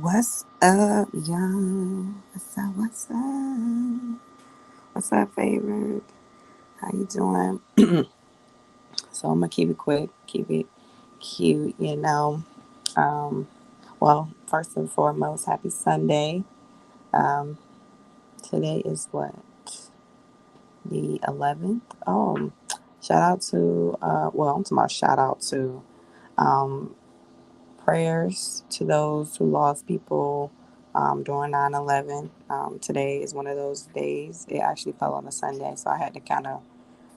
What's up, y'all? What's up? What's up? What's up, favorite? How you doing? So I'm gonna keep it quick, keep it cute. Um, well, first and foremost, happy Sunday. Um, Today is what, the 11th. Shout out to I'm talking about shout out to um prayers to those who lost people during 9/11. Today is one of those days. It actually fell on a Sunday, so I had to kind of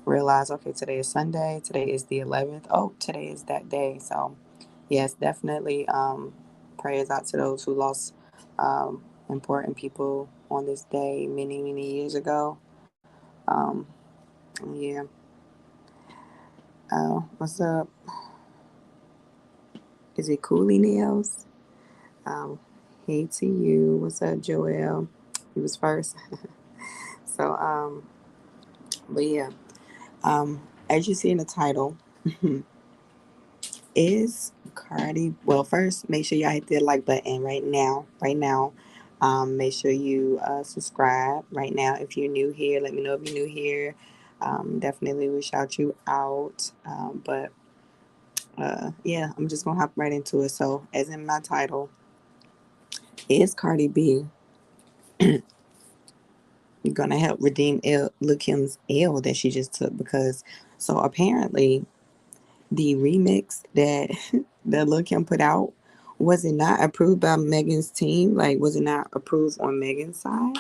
realize, okay, today is Sunday. Today is the 11th. Oh, today is that day. So, yes, definitely prayers out to those who lost important people on this day many, many years ago. Um, yeah. What's up? Is it Coolie Nails? Um, hey to you. What's up, Joel? He was first. So, but yeah, as you see in the title, is Cardi. Well, first, make sure y'all hit the like button right now. Right now, make sure you subscribe right now. If you're new here, let me know if you're new here. Definitely will shout you out. But yeah, I'm just gonna hop right into it. So, as in my title, is Cardi B gonna help redeem Lil Kim's L that she just took? Because so apparently the remix that that Lil Kim put out, was it not approved by Megan's team? Like, was it not approved on Megan's side?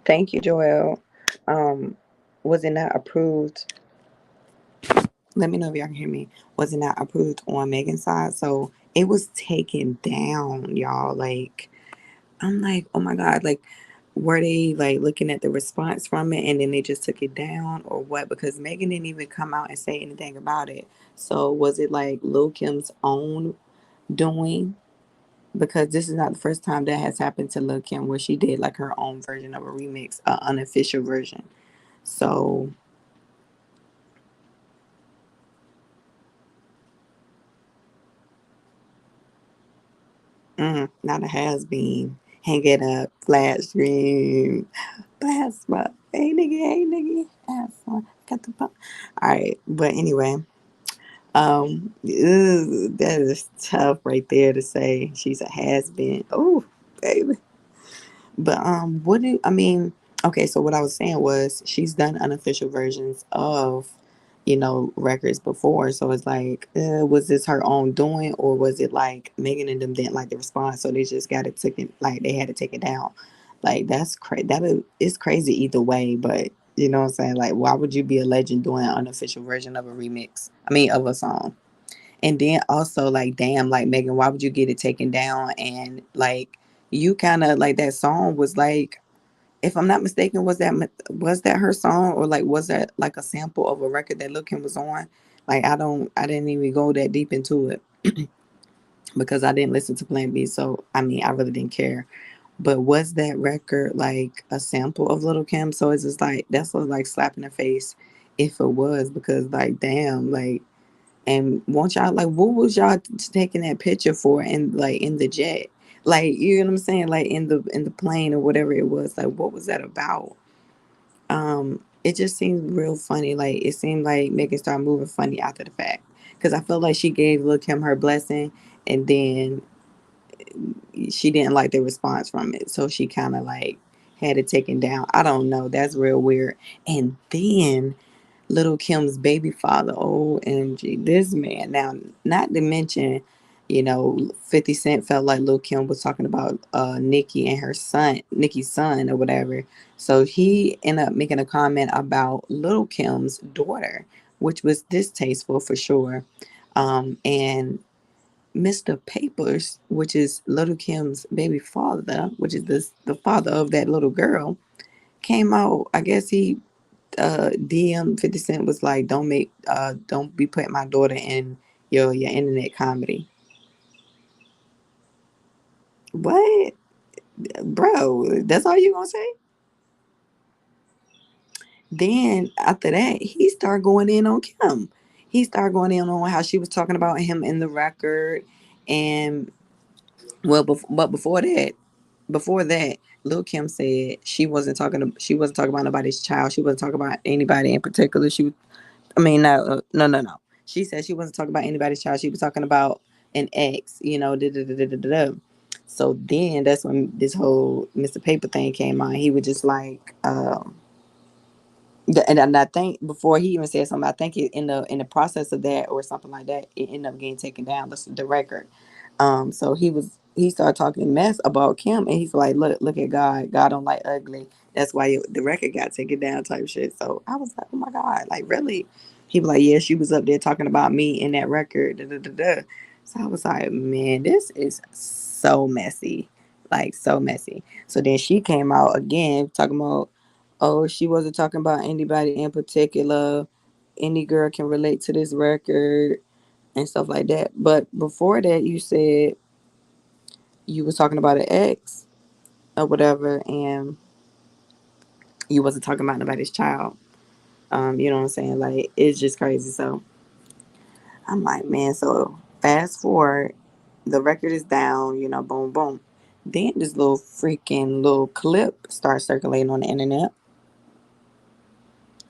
Thank you, Joel. Um, was it not approved? Let me know if y'all can hear me. Was it not approved on Megan's side? So it was taken down, y'all. Like, I'm like, oh my God, like, were they like looking at the response from it and then they just took it down or what? Because Megan didn't even come out and say anything about it. So was it like Lil Kim's own doing? Because this is not the first time that has happened to Lil Kim where she did like her own version of a remix, an unofficial version. So, not a has been. Hang it up, flat screen, plasma. Hey nigga, plasma. Got the pump. All right, but anyway, that is tough right there to say. She's a has been. Oh, baby. But what do I mean? Okay, so what I was saying was she's done unofficial versions of, records before. So it's like, was this her own doing, or was it like Megan and them didn't like the response, so they just got it taken, like they had to take it down. Like that's crazy. It's crazy either way. But you know what I'm saying? Like, why would you be a legend doing an unofficial version of a remix? I mean, of a song. And then also, like, damn, like Megan, why would you get it taken down? And like, you kind of like that song was like, if I'm not mistaken, was that her song, or like was that like a sample of a record that Lil Kim was on? Like, I didn't even go that deep into it because I didn't listen to Plan B. So I mean, I really didn't care. But was that record like a sample of Little Kim? So it's just like that's like slap in the face if it was, because like damn, like, and want y'all, like, what was y'all taking that picture for, and like in the jet, like, you know what I'm saying, like in the plane or whatever it was, like what was that about? It just seemed real funny. Like, it seemed like Megan started moving funny after the fact, because I felt like she gave Lil Kim her blessing, and then she didn't like the response from it, so she kind of like had it taken down. I don't know, that's real weird. And then Little Kim's baby father, OMG, this man. Now, not to mention, 50 Cent felt like Lil Kim was talking about Nicki and her son, Nicki's son or whatever. So he ended up making a comment about Little Kim's daughter, which was distasteful for sure. And Mr. Papers, which is Little Kim's baby father, which is the father of that little girl, came out. I guess he DM 50 Cent was like, don't be putting my daughter in your internet comedy. What? Bro, that's all you gonna say? Then after that, he started going in on Kim. He started going in on how she was talking about him in the record, And well, but before that, Lil Kim said she wasn't talking about nobody's child. She wasn't talking about anybody in particular. I mean, no, no. She said she wasn't talking about anybody's child. She was talking about an ex. Da, da, da, da, da, da, da. So then that's when this whole Mr. Paper thing came on. He was just like, and I think before he even said something, I think in the process of that or something like that, it ended up getting taken down. The record. So he started talking mess about Kim, and he's like, look at God. God don't like ugly. That's why the record got taken down, type shit. So I was like, oh my God, like really? He was like, yeah, she was up there talking about me in that record. Da, da, da, da. So I was like, man, this is so messy, like so messy. So then she came out again talking about, oh, she wasn't talking about anybody in particular. Any girl can relate to this record and stuff like that. But before that, you said you was talking about an ex or whatever, and you wasn't talking about nobody's child. You know what I'm saying? Like it's just crazy. So I'm like, man. So fast forward, the record is down. Boom, boom. Then this little freaking little clip starts circulating on the internet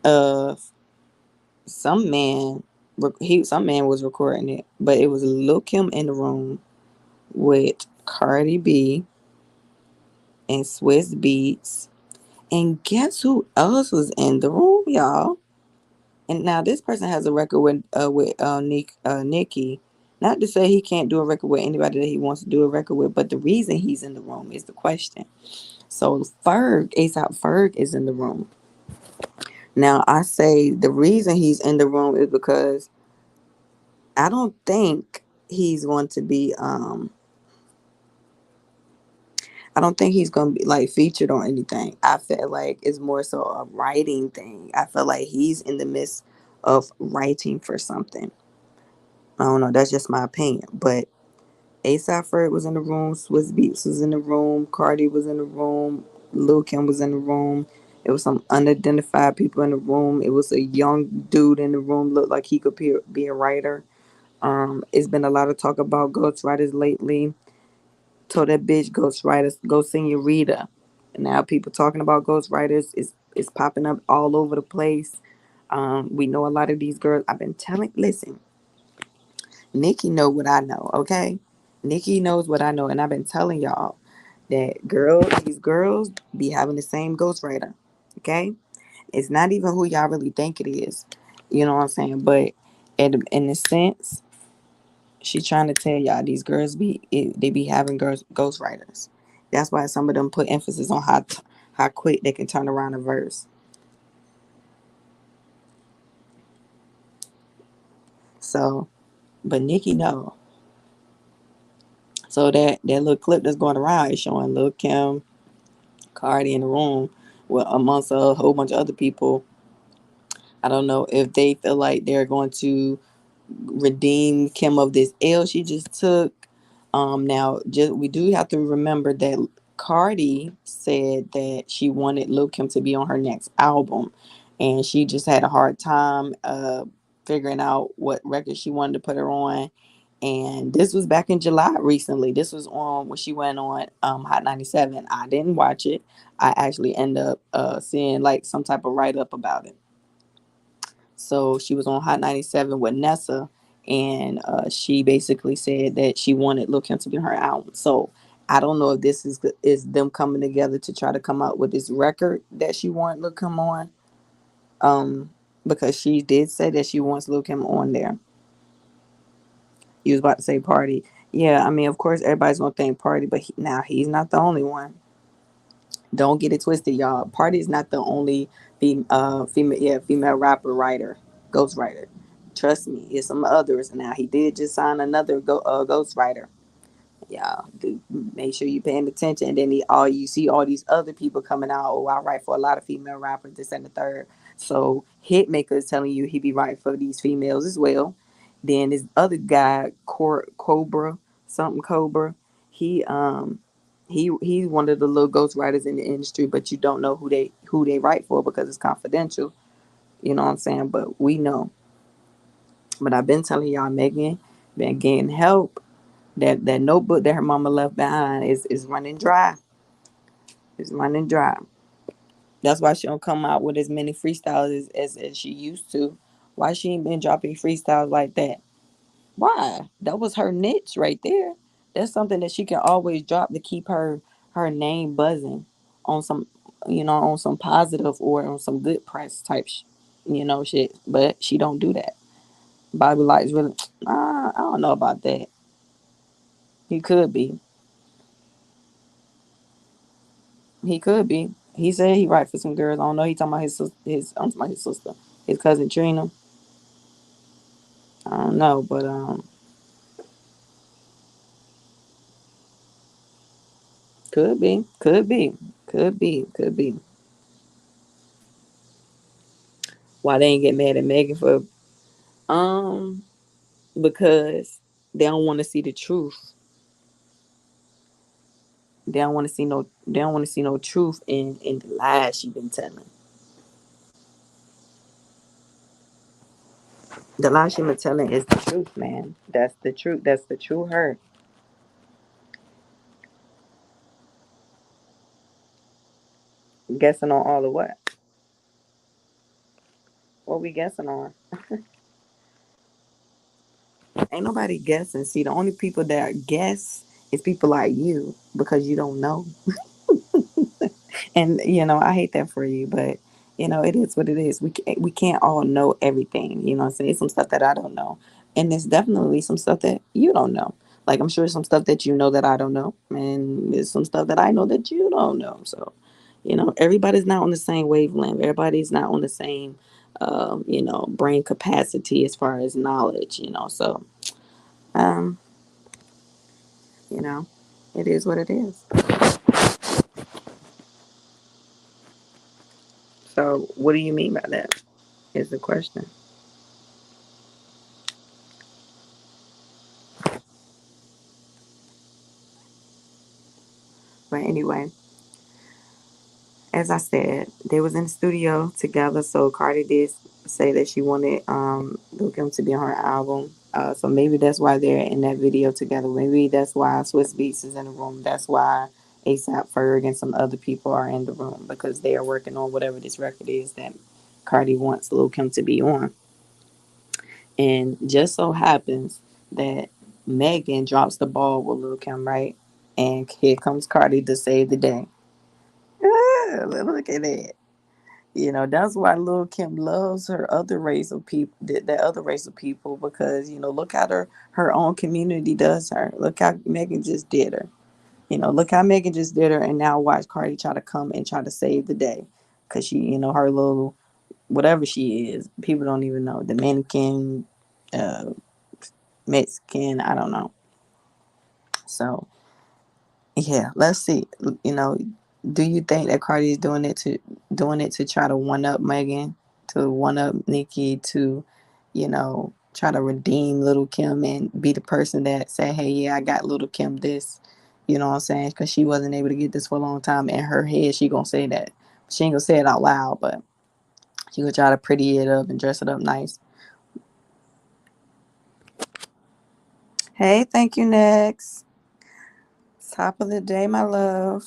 of some man. Some man was recording it, but it was Lil Kim in the room with Cardi B and Swiss Beats. And guess who else was in the room, y'all? And now this person has a record with Nicki. Not to say he can't do a record with anybody that he wants to do a record with, but the reason he's in the room is the question. So ASAP Ferg is in the room. Now I say the reason he's in the room is because I don't think he's going to be I don't think he's gonna be like featured on anything. I feel like it's more so a writing thing. I feel like he's in the midst of writing for something. I don't know. That's just my opinion. But ASAP Ferg was in the room. Swiss Beats was in the room. Cardi was in the room. Lil Kim was in the room. It was some unidentified people in the room. It was a young dude in the room. Looked like he could be a writer. It's been a lot of talk about ghostwriters lately. Told that bitch ghostwriters go Senorita. And now people talking about ghostwriters is popping up all over the place. We know a lot of these girls. I've been telling. Listen, Nicki know what I know. Okay, Nicki knows what I know, and I've been telling y'all that these girls be having the same ghostwriter. Okay, it's not even who y'all really think it is. You know what I'm saying? But in a sense, she trying to tell y'all these girls they be having ghostwriters. That's why some of them put emphasis on how quick they can turn around a verse. So, but Nicki know. So that little clip that's going around is showing Lil Kim, Cardi in the room with amongst a whole bunch of other people. I don't know if they feel like they're going to redeem Kim of this L she just took. Now, just we do have to remember that Cardi said that she wanted Lil Kim to be on her next album, and she just had a hard time figuring out what record she wanted to put her on. And this was back in July recently. This was on when she went on Hot 97. I didn't watch it. I actually ended up seeing like some type of write up about it. So she was on Hot 97 with Nessa, and she basically said that she wanted Lil Kim to be her album. So I don't know if this is them coming together to try to come out with this record that she wanted Lil Kim on. Because she did say that she wants Lil Kim on there. You was about to say Party. Yeah, I mean, of course, everybody's gonna think Party, but now he's not the only one. Don't get it twisted, y'all. Party is not the only female rapper writer, ghostwriter. Trust me, it's some others. Now he did just sign another ghostwriter. Y'all do make sure you paying attention. And then you see all these other people coming out. Oh, I write for a lot of female rappers, this and the third. So Hitmaker is telling you he be writing for these females as well. Then this other guy, Cobra, something Cobra, he he's one of the little ghostwriters in the industry, but you don't know who they write for because it's confidential. You know what I'm saying? But we know. But I've been telling y'all, Megan been getting help That notebook that her mama left behind is running dry. It's running dry. That's why she don't come out with as many freestyles as she used to. Why she ain't been dropping freestyles like that? Why? That was her niche right there. That's something that she can always drop to keep her name buzzing on some, on some positive or on some good press type, shit. But she don't do that. Bobby Light's really, I don't know about that. He could be. He could be. He said he write for some girls. I don't know. He talking about I'm talking about his sister, his cousin Trina. I don't know, but could be, could be, could be, could be. Why they ain't get mad at Megan for um because they don't want to see the truth. They don't want to see no truth in the lies she been telling. The lie she been telling is the truth, man. That's the truth. That's the true her. Guessing on all of what? What we guessing on? Ain't nobody guessing. See, the only people that guess is people like you because you don't know. And I hate that for you, but it is what it is. We can't all know everything. You know what I'm saying? Some stuff that I don't know, and there's definitely some stuff that you don't know. Like I'm sure some stuff that you know that I don't know, and there's some stuff that I know that you don't know. So, everybody's not on the same wavelength. Everybody's not on the same, brain capacity as far as knowledge. So, um, you know, it is what it is. So, what do you mean by that? Is the question. But anyway, as I said, they was in the studio together. So Cardi did say that she wanted Lil Kim to be on her album. So maybe that's why they're in that video together. Maybe that's why Swiss Beats is in the room. That's why ASAP Ferg and some other people are in the room because they are working on whatever this record is that Cardi wants Lil Kim to be on. And just so happens that Megan drops the ball with Lil Kim, right? And here comes Cardi to save the day. Ah, look at that. That's why Lil Kim loves her other race of people, that other race of people, because look how her own community does her. Look how Megan just did her. Look how Megan just did her, and now watch Cardi try to come and try to save the day, because she, her little whatever she is, people don't even know Dominican, uh, Mexican, I don't know. So yeah, let's see. You know, do you think that Cardi is doing it to try to one up Megan, to one up Nicki, to try to redeem Little Kim and be the person that say, hey, yeah, I got Little Kim this. You know what I'm saying? Because she wasn't able to get this for a long time. In her head, she gonna say that. She ain't gonna say it out loud, but she gonna try to pretty it up and dress it up nice. Hey, thank you. Next, top of the day, my love.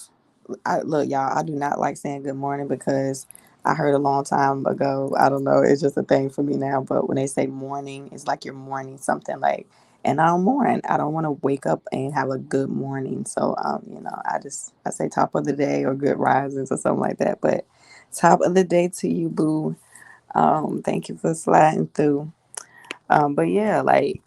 Look, y'all, I do not like saying good morning because I heard a long time ago. I don't know. It's just a thing for me now. But when they say morning, it's like you're mourning something like, and I don't mourn. I don't want to wake up and have a good morning. So, I say top of the day or good risings or something like that. But top of the day to you, boo. Thank you for sliding through. But yeah, like,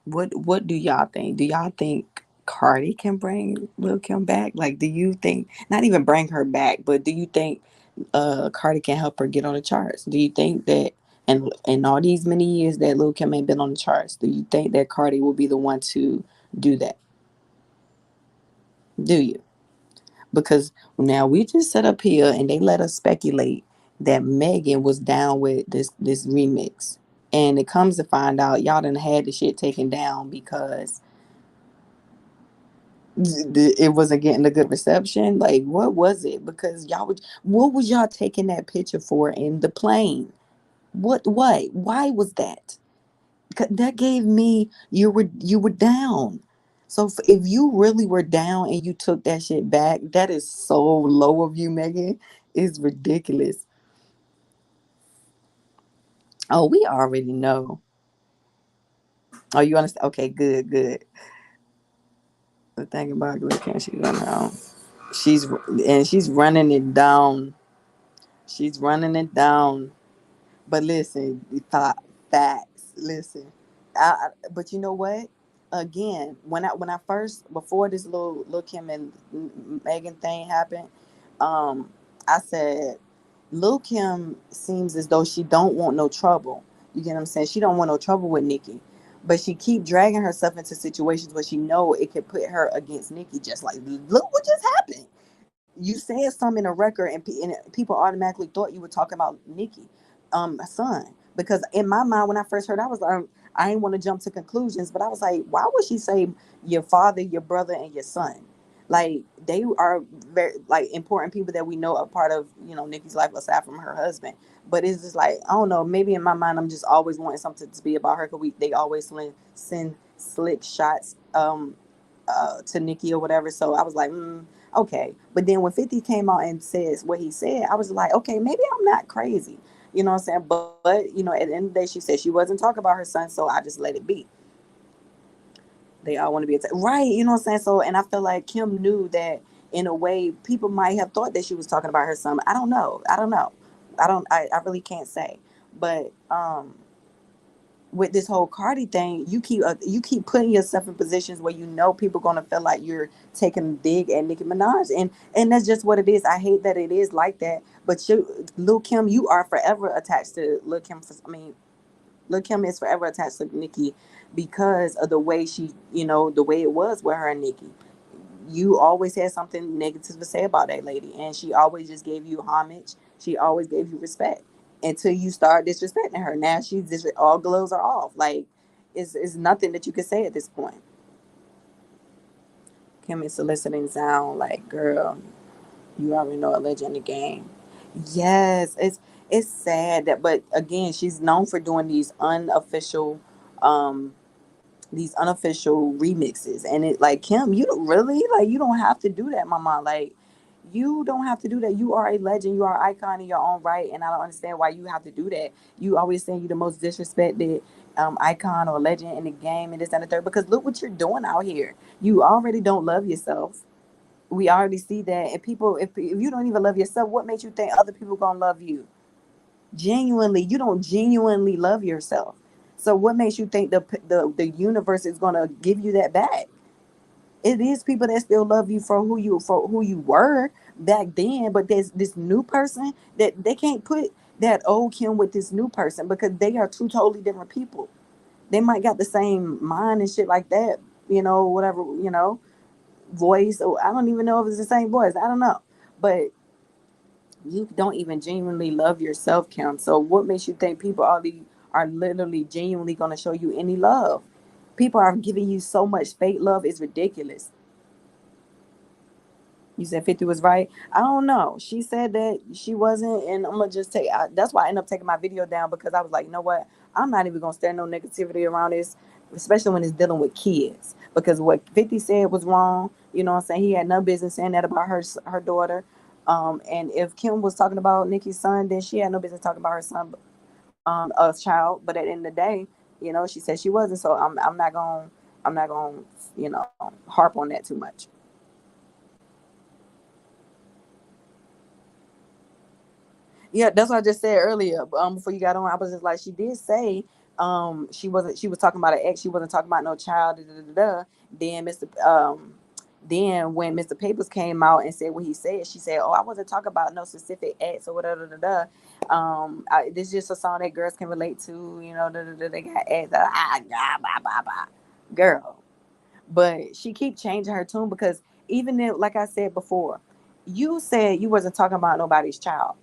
what do y'all think? Do y'all think Cardi can bring Lil Kim back? Like, do you think not even bring her back, but do you think Cardi can help her get on the charts? Do you think that and in all these many years that Lil Kim ain't been on the charts, do you think that Cardi will be the one to do that? Do you? Because now we just set up here and they let us speculate that Megan was down with this remix. And it comes to find out y'all done had the shit taken down because it wasn't getting a good reception. Like, what was it? Because what was y'all taking that picture for in the plane? What why was that? That gave me you were down. So if you really were down and you took that shit back, that is so low of you, Megan. It's ridiculous. Oh, we already know. Oh, you understand? Okay, good, good. The thing about Lil Kim, she's running out. She's she's running it down. She's running it down. But listen, facts. Listen, but you know what? Again, when I first before this little Kim and Megan thing happened, um, I said Lil Kim seems as though she don't want no trouble. You get what I'm saying? She don't want no trouble with Nicki, but she keep dragging herself into situations where she know it could put her against Nicki. Just like look what just happened. You said something in a record, and people automatically thought you were talking about Nicki, son. Because in my mind, when I first heard, I was like, I didn't want to jump to conclusions, but I was like, why would she say your father, your brother, and your son? Like they are very like important people that we know are part of Nicki's life aside from her husband. But it's just like I don't know. Maybe in my mind, I'm just always wanting something to be about her because they always send slick shots to Nicki or whatever. So I was like, okay. But then when 50 came out and says what he said, I was like, okay, maybe I'm not crazy. You know what I'm saying? But at the end of the day, she said she wasn't talking about her son, so I just let it be. They all want to be attacked. Right, you know what I'm saying? So, and I feel like Kim knew that in a way, people might have thought that she was talking about her son. I don't know. I don't know. I really can't say. But with this whole Cardi thing, you keep putting yourself in positions where you know people gonna feel like you're taking a dig at Nicki Minaj, and that's just what it is. I hate that it is like that, but Lil Kim, you are forever attached to Lil Kim. Lil Kim is forever attached to Nicki because of the way the way it was with her and Nicki. You always had something negative to say about that lady, and she always just gave you homage. She always gave you respect until you start disrespecting her. Now she's just all gloves are off. Like it's nothing that you can say at this point. Kim is soliciting sound like, girl, you already know a legend in the game. Yes, it's sad that, but again, she's known for doing um, these unofficial remixes, and it like Kim, you don't really like you don't have to do that, mama. Like you don't have to do that. You are a legend. You are an icon in your own right, and I don't understand why you have to do that. You always saying you the most disrespected icon or legend in the game, and this and the third. Because look what you're doing out here. You already don't love yourself. We already see that, and people, if you don't even love yourself, what makes you think other people gonna love you? Genuinely, you don't genuinely love yourself. So what makes you think the universe is gonna give you that back? It is people that still love you for who you were back then, but there's this new person that they can't put that old Kim with this new person because they are two totally different people. They might got the same mind and shit like that, whatever, voice. Or I don't even know if it's the same voice. I don't know, but you don't even genuinely love yourself, Kim. So what makes you think people are literally genuinely going to show you any love? People are giving you so much fake love. It's ridiculous. You said 50 was right. I don't know. She said that she wasn't, and I'm gonna just take. That's why I ended up taking my video down because I was like, you know what? I'm not even gonna stand no negativity around this, especially when it's dealing with kids. Because what 50 said was wrong. You know what I'm saying? He had no business saying that about her daughter. And if Kim was talking about Nicki's son, then she had no business talking about her son, a child. But at the end of the day, she said she wasn't. So I'm not gonna harp on that too much. Yeah, that's what I just said earlier. Before you got on, I was just like, she did say, she was talking about an ex. She wasn't talking about no child. Da, da, da, da. Then then when Mr. Papers came out and said what he said, she said, "Oh, I wasn't talking about no specific ex or whatever." Da, da, da. This is just a song that girls can relate to. Da, da, da, they got ex. Blah, blah, blah. Girl, but she keep changing her tune because even if, like I said before, you said you wasn't talking about nobody's child.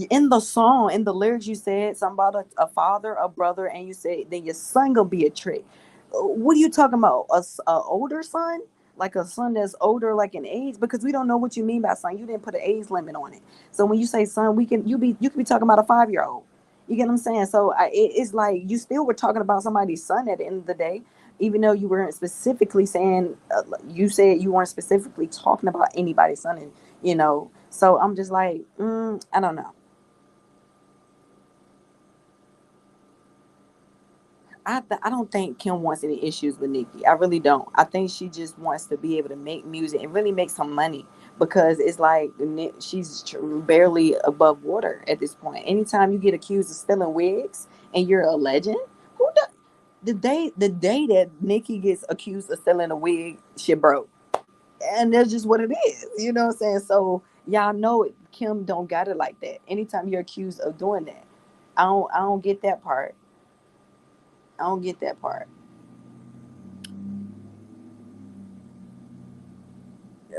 In the song, in the lyrics, you said something about a father, a brother, and you said then your son gonna be a trick. What are you talking about? A older son, like a son that's older, like in age? Because we don't know what you mean by son. You didn't put an age limit on it. So when you say son, you can be talking about a 5-year old. You get what I'm saying? So it's like you still were talking about somebody's son at the end of the day, even though you weren't specifically saying, you said you weren't specifically talking about anybody's son, and So I'm just like, I don't know. I don't think Kim wants any issues with Nicki. I really don't. I think she just wants to be able to make music and really make some money, because it's like she's barely above water at this point. Anytime you get accused of stealing wigs and you're a legend, who does? The day that Nicki gets accused of stealing a wig, shit broke, and that's just what it is. You know what I'm saying? So y'all know it. Kim don't got it like that. Anytime you're accused of doing that, I don't get that part. I don't get that part.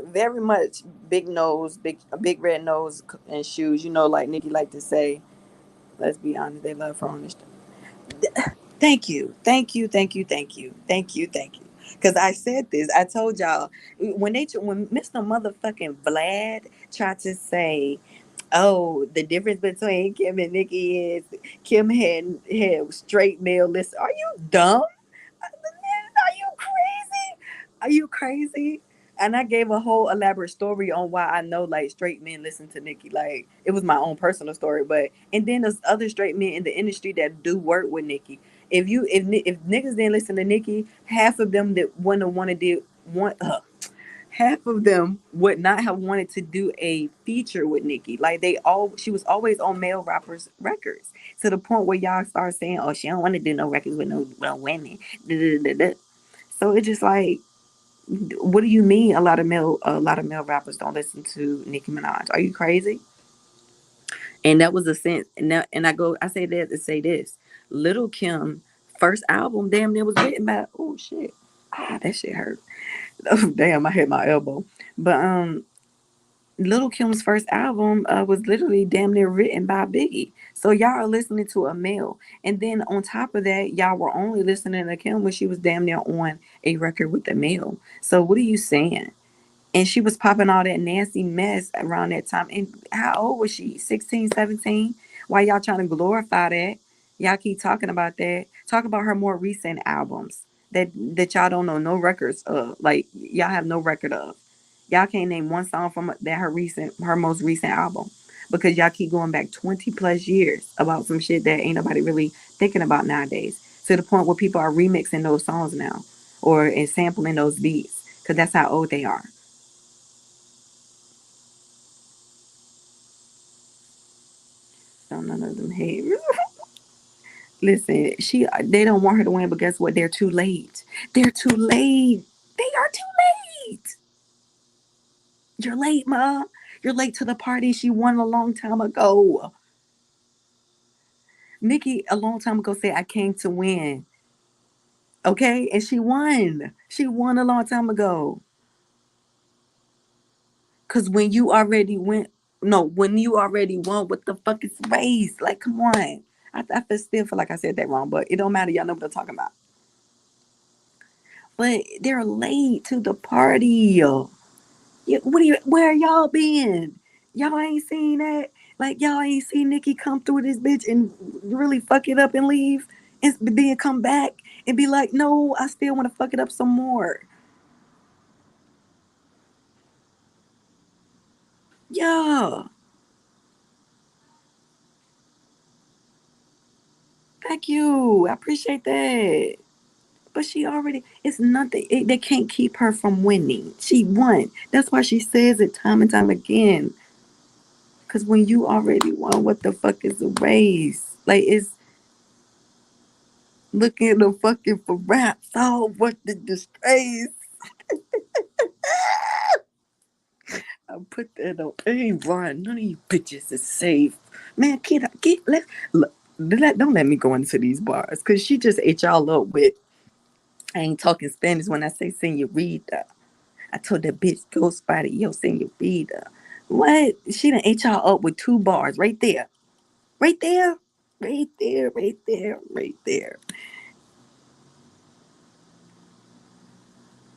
Very much big nose, big red nose and shoes. Like Nicki like to say. Let's be honest, they love her on this. Thank you, thank you, thank you, thank you, thank you, thank you. Because I said this, I told y'all when Mr. Motherfucking Vlad tried to say, "Oh, the difference between Kim and Nicki is Kim had straight male listen." Are you dumb? Are you crazy? Are you crazy? And I gave a whole elaborate story on why I know like straight men listen to Nicki. Like it was my own personal story, but and then there's other straight men in the industry that do work with Nicki. If niggas didn't listen to Nicki, half of them that wouldn't have wanted to want half of them would not have wanted to do a feature with Nicki. Like she was always on male rappers records, to the point where y'all start saying, "Oh, she don't want to do no records with no women." Da, da, da, da. So it's just like, what do you mean? A lot of male rappers don't listen to Nicki Minaj? Are you crazy? And that was a sense. And I say that to say this: Little Kim first album, damn near was written by. Oh shit! That shit hurt. Oh damn! I hit my elbow. But Little Kim's first album was literally damn near written by Biggie. So y'all are listening to a male. And then on top of that, y'all were only listening to Kim when she was damn near on a record with a male. So what are you saying? And she was popping all that nasty mess around that time. And how old was she? 16, 17? Why y'all trying to glorify that? Y'all keep talking about that. Talk about her more recent albums that y'all don't know no records of. Like y'all have no record of. Y'all can't name one song from her most recent album, because y'all keep going back 20 plus years about some shit that ain't nobody really thinking about nowadays. To the point where people are remixing those songs now, or and sampling those beats, because that's how old they are. Don't none of them hate. Listen, they don't want her to win, but guess what? They're too late. They're too late. They are too late. You're late, ma. You're late to the party. She won a long time ago. Nicki a long time ago said, "I came to win." Okay, and she won. She won a long time ago. Cause when you already went, no, when you already won, what the fuck is race? Like, come on. Still feel like I said that wrong, but it don't matter. Y'all know what I'm talking about. But they're late to the party. Where y'all been? Y'all ain't seen that. Like y'all ain't seen Nicki come through this bitch and really fuck it up and leave, and then come back and be like, no, I still want to fuck it up some more. Yeah, thank you. I appreciate that. But she already, it's nothing. They can't keep her from winning. She won. That's why she says it time and time again. Because when you already won, what the fuck is the race? Like, it's looking at the fucking for raps. Oh, what the disgrace. I put that on. Hey, Ron, none of you bitches is safe. Man, don't let me go into these bars. Because she just ate y'all up with, I ain't talking Spanish when I say senorita. I told that bitch, go spot it, yo, senorita. What? She done ate y'all up with two bars right there. Right there. Right there, right there, right there.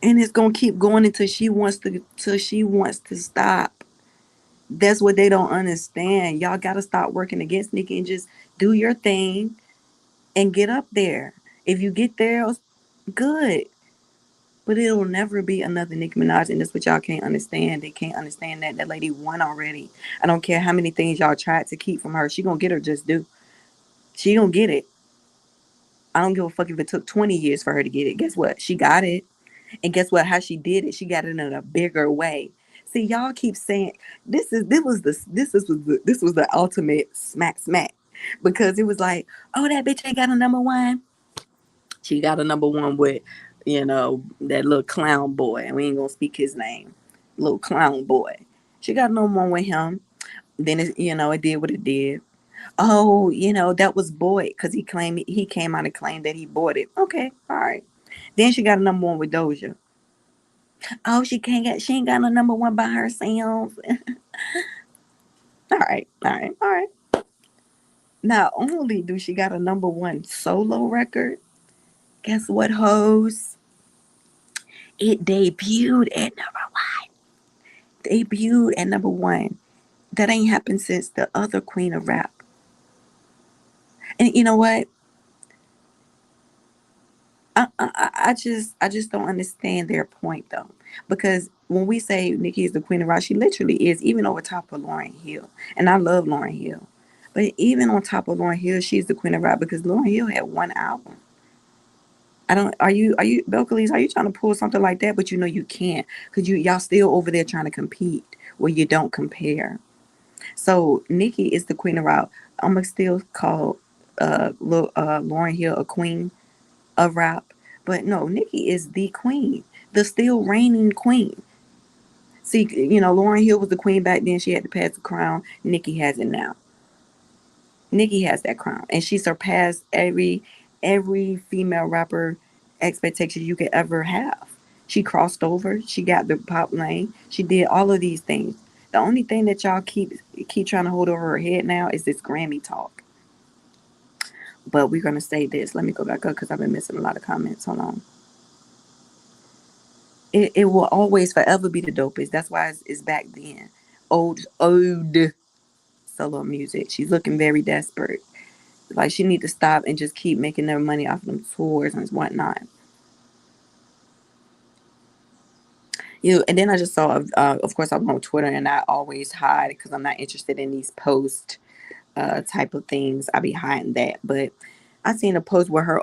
And it's gonna keep going until she wants to stop. That's what they don't understand. Y'all gotta stop working against Nicki and just do your thing and get up there. If you get there, good. But it'll never be another Nicki Minaj, and that's what y'all can't understand. They can't understand that lady won already. I don't care how many things y'all tried to keep from her. She gonna get her just due. She gonna get it. I don't give a fuck if it took 20 years for her to get it. Guess what? She got it. And guess what? How she did it? She got it in a bigger way. See, y'all keep saying this was the ultimate smack because it was like, oh, that bitch ain't got a number one. She got a number one with, that little clown boy, and we ain't gonna speak his name, little clown boy. She got no one with him. Then it did what it did. Oh, that was Boyd because he came out and claimed that he bought it. Okay, all right. Then she got a number one with Doja. Oh, she ain't got no number one by herself. All right, all right, all right. Not only do she got a number one solo record, guess what, hoes? It debuted at number one. That ain't happened since the other queen of rap. And you know what? I just don't understand their point though, because when we say Nicki is the queen of rock, she literally is, even over top of Lauryn Hill, and I love Lauryn Hill, but even on top of Lauryn Hill, she's the queen of rock because Lauryn Hill had one album. I don't. Are you Belcalis? Are you trying to pull something like that? But you can't because y'all still over there trying to compete where you don't compare. So Nicki is the queen of rock. I'm gonna still call Lauryn Hill a queen of rap. But no, Nicki is the queen, the still reigning queen. See, Lauryn Hill was the queen back then. She had to pass the crown. Nicki has it now. Nicki has that crown, and she surpassed every female rapper expectation you could ever have. She crossed over. She got the pop lane. She did all of these things. The only thing that y'all keep trying to hold over her head now is this Grammy talk. But we're gonna say this. Let me go back up because I've been missing a lot of comments. Hold on. It will always forever be the dopest. That's why it's back then. Old solo music. She's looking very desperate. Like she need to stop and just keep making their money off of them tours and whatnot. And then I just saw, of course, I'm on Twitter and I always hide because I'm not interested in these post type of things. I be hiding that. But I seen a post where her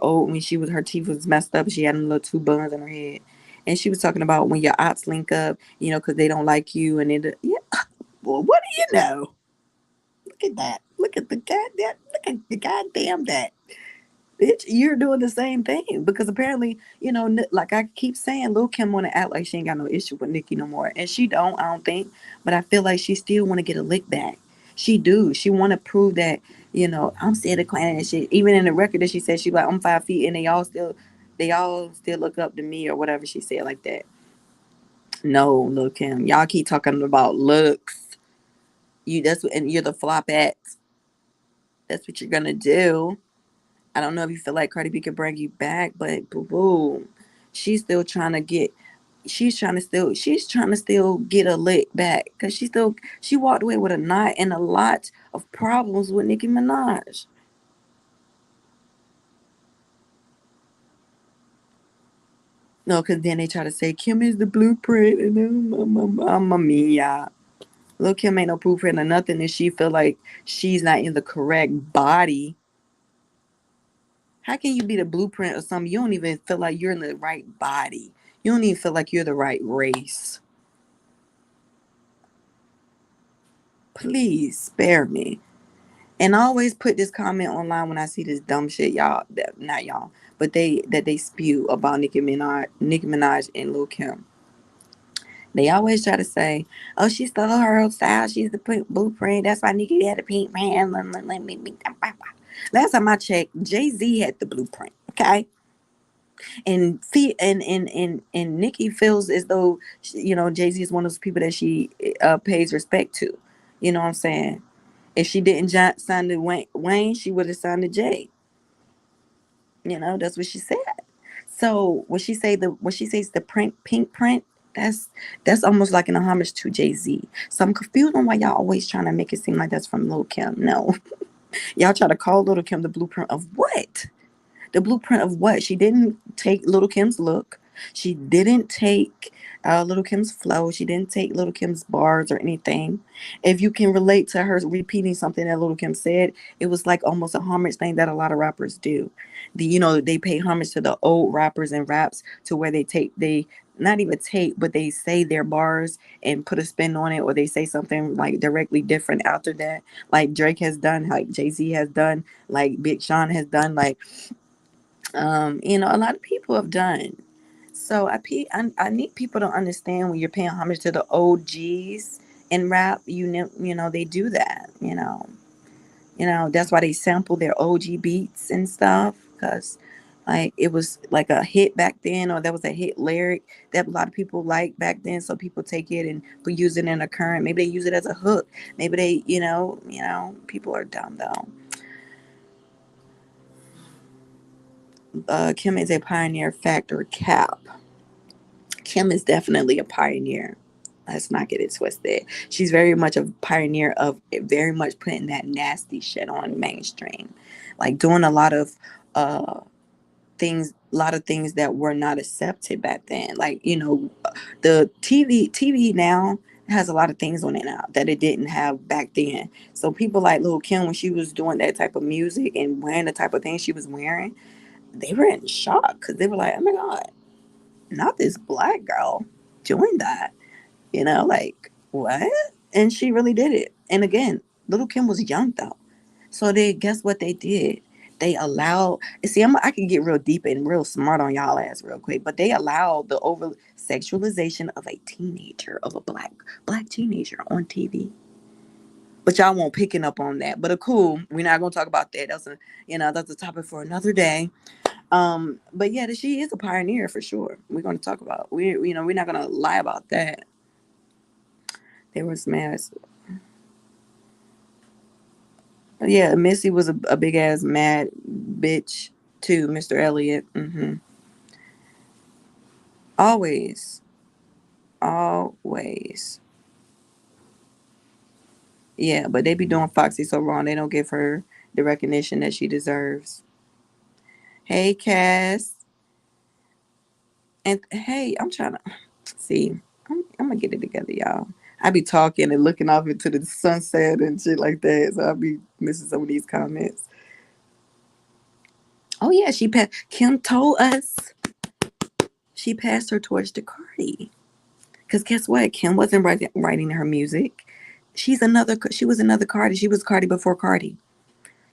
teeth was messed up. She had them little two buns in her head. And she was talking about when your ops link up, because they don't like you. And yeah, well, what do you know? Look at that. Look at the goddamn that. Bitch, you're doing the same thing because apparently, like I keep saying, Lil Kim want to act like she ain't got no issue with Nicki no more, and she don't. I don't think, but I feel like she still want to get a lick back. She do. She want to prove that I'm still the clan and shit. Even in the record that she said she like I'm 5 feet, and they all still look up to me or whatever she said like that. No, Lil Kim, y'all keep talking about looks. And you're the flop at. That's what you're gonna do. I don't know if you feel like Cardi B could bring you back, but boo boo, she's still trying to get. She's trying to still get a lick back because she walked away with a knot and a lot of problems with Nicki Minaj. No, because then they try to say Kim is the blueprint and mamma mia. Lil Kim ain't no blueprint or nothing, and she feel like she's not in the correct body. How can you be the blueprint or something? You don't even feel like you're in the right body. You don't even feel like you're the right race. Please spare me. And I always put this comment online when I see this dumb shit, y'all. Not y'all, but they spew about Nicki Minaj and Lil Kim. They always try to say, "Oh, she stole her old style. She's the blueprint. That's why Nicki had a pink man." Last time I checked, Jay-Z had the blueprint. Okay, and Nicki feels as though Jay-Z is one of those people that she pays respect to. You know what I'm saying? If she didn't sign to Wayne, she would have signed to Jay. That's what she said. So when she says the pink print, That's that's almost like an homage to Jay-Z. So I'm confused on why y'all always trying to make it seem like that's from Lil Kim. No. Y'all try to call Lil Kim the blueprint of what? The blueprint of what? She didn't take Little Kim's look. She didn't take Little Kim's flow. She didn't take Little Kim's bars or anything. If you can relate to her repeating something that Little Kim said, it was like almost a homage thing that a lot of rappers do. They pay homage to the old rappers and raps to where they not even take, but they say their bars and put a spin on it, or they say something like directly different after that. Like Drake has done, like Jay-Z has done, like Big Sean has done, like a lot of people have done. So I need people to understand when you're paying homage to the OGs in rap, they do that. That's why they sample their OG beats and stuff, because like it was like a hit back then, or that was a hit lyric that a lot of people liked back then. So people take it and use it in a current. Maybe they use it as a hook. Maybe they, people are dumb though. Kim is a pioneer, factor cap. Kim is definitely a pioneer. Let's not get it twisted. She's very much a pioneer of very much putting that nasty shit on mainstream, like doing uh a lot of things that were not accepted back then. Like the TV now has a lot of things on it now that it didn't have back then. So people like Lil Kim, when she was doing that type of music and wearing the type of things she was wearing, they were in shock because they were like, "Oh my god, not this black girl doing that." Like, what? And she really did it. And again, Little Kim was young though. So they guess what they did? They allowed, see, I can get real deep and real smart on y'all ass real quick, but they allowed the over sexualization of a teenager, of a black teenager on TV. But y'all won't picking up on that. But cool, we're not gonna talk about that. That's a topic for another day. But yeah, she is a pioneer for sure. We're gonna talk about, we're not gonna lie about that. There was mass. Yeah, Missy was a big ass mad bitch too, Mr. Elliott. Always, always. Yeah, but they be doing Foxy so wrong. They don't give her the recognition that she deserves. Hey, Cass, and hey, I'm trying to see. I'm gonna get it together, y'all. I be talking and looking off into the sunset and shit like that, so I be missing some of these comments. Oh yeah, Kim told us she passed her torch to Cardi. Because guess what? Kim wasn't writing her music. She was another Cardi. She was Cardi before Cardi.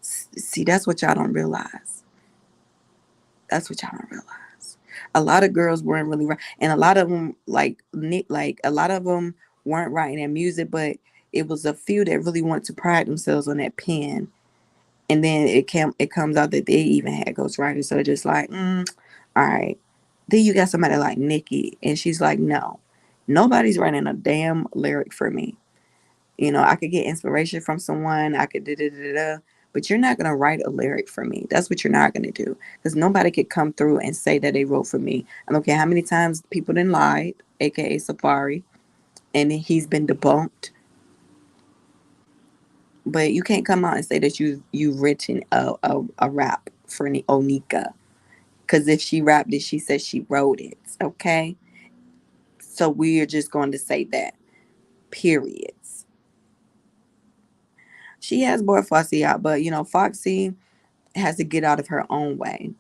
See, that's what y'all don't realize. That's what y'all don't realize. A lot of girls weren't really right, and a lot of them, like Nick, like a lot of them weren't writing their music, but it was a few that really wanted to pride themselves on that pen. And then it comes out that they even had ghostwriters. So it's just like, all right. Then you got somebody like Nicki, and she's like, no, nobody's writing a damn lyric for me. I could get inspiration from someone. I could da da da da. But you're not gonna write a lyric for me. That's what you're not gonna do. Because nobody could come through and say that they wrote for me. I don't care how many times people done lied, aka Safari, and he's been debunked. But you can't come out and say that you've written a rap for Onika. Because if she rapped it, she said she wrote it. Okay? So we're just going to say that. Periods. She has brought Foxy out, but Foxy has to get out of her own way.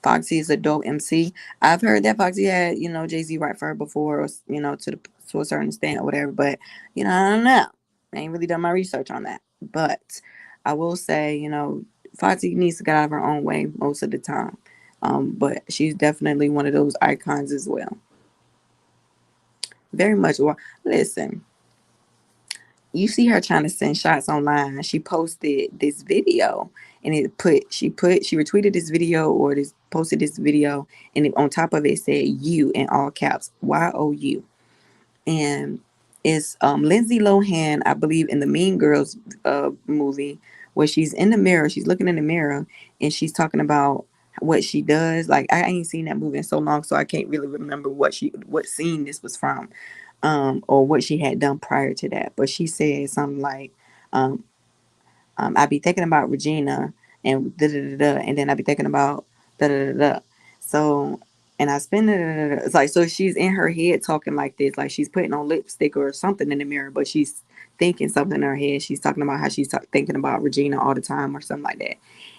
Foxy is a dope MC. I've heard that Foxy had, Jay-Z write for her before, or, to a certain extent or whatever, but, I don't know. I ain't really done my research on that. But I will say, Foxy needs to get out of her own way most of the time. But she's definitely one of those icons as well. Very much. Listen, you see her trying to send shots online. She posted this video, and she retweeted this video, or this posted this video, and on top of it said "you" in all caps, YOU. And it's Lindsay Lohan, I believe, in the Mean Girls movie, where she's in the mirror, she's looking in the mirror, and she's talking about what she does. Like I ain't seen that movie in so long, so I can't really remember what scene this was from, or what she had done prior to that. But she said something like, um, I be thinking about Regina and da da da da, and then I be thinking about da da da da. So, and I spend it. It's like, so she's in her head talking like this, like she's putting on lipstick or something in the mirror, but she's thinking something in her head. She's talking about how she's thinking about Regina all the time or something like that.